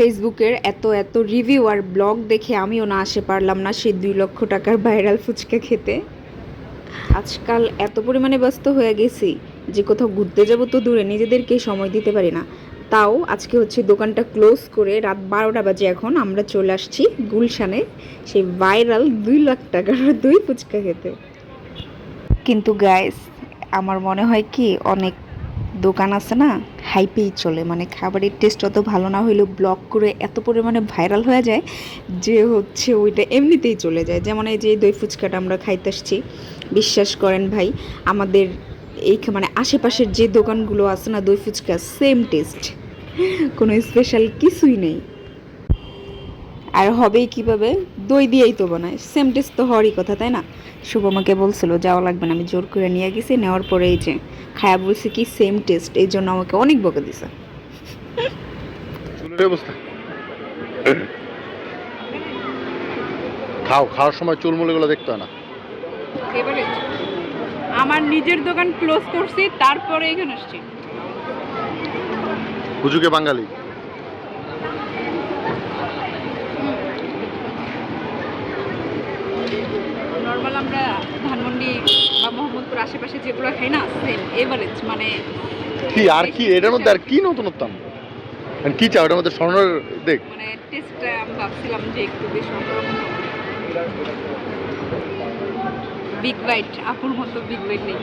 ফেসবুকের এত এত রিভিউ আর ব্লগ দেখে আমিও না আসে পারলাম না সেই 2 লক্ষ টাকার ভাইরাল ফুচকা খেতে। আজকাল এত পরিমাণে ব্যস্ত হয়ে গেছি যে কোথাও ঘুরতে যাব তো দূরে, নিজেদেরকে সময় দিতে পারি না। তাও আজকে হচ্ছে দোকানটা ক্লোজ করে রাত 12টা বাজে এখন আমরা চলে আসছি গুলশানে সেই ভাইরাল 2 লাখ টাকার দই ফুচকা খেতে। কিন্তু গাইস, আমার মনে হয় কি অনেক দোকান আছে না, হাইপেই চলে, মানে খাবারের টেস্ট অত ভালো না হইলেও ব্লগ করে এত পরিমাণে ভাইরাল হয়ে যায় যে হচ্ছে ওইটা এমনিতেই চলে যায়। যেমন এই যে দই ফুচকাটা আমরা খাইতে আসছি, বিশ্বাস করেন ভাই, আমাদের এই মানে আশেপাশের যে দোকানগুলো আছে না দই ফুচকা সেম টেস্ট, কোনো স্পেশাল কিছুই নেই। আর হবেই কিভাবে, দই দিয়েই তো বানায়, সেম টেস্ট তো হওয়ারই কথা, তাই না? শুভ আমাকে বলছিল যাওয়া লাগবে না, আমি জোর করে নিয়ে গেছি, নেওয়ার পরে এই যে খায়া বলছে কি সেম টেস্ট, এই জন্য আমাকে অনেক বকে দিছে। খাওয়ার সময় চুলমুলিগুলো দেখতে হয় না। এবারে আমার নিজের দোকান ক্লোজ করছি, তারপরে এখানে আসছি। হুজুকে বাঙালি। নর্মাল আমরা ধানমন্ডি বা মোহাম্মদপুর আশেপাশে যেগুলো খাই না, সেম এভারেজ, মানে কি আর কি এটার মধ্যে আর কি নতুনত্ব, আর কি চাও এটার মধ্যে স্বর্ণের দেখ। মানে টেস্টটা আমি ভাবছিলাম যে একটু বেশি অন্যরকম হবে। বিগ বাইট, আপুর মতো বিগ বাইট নেই।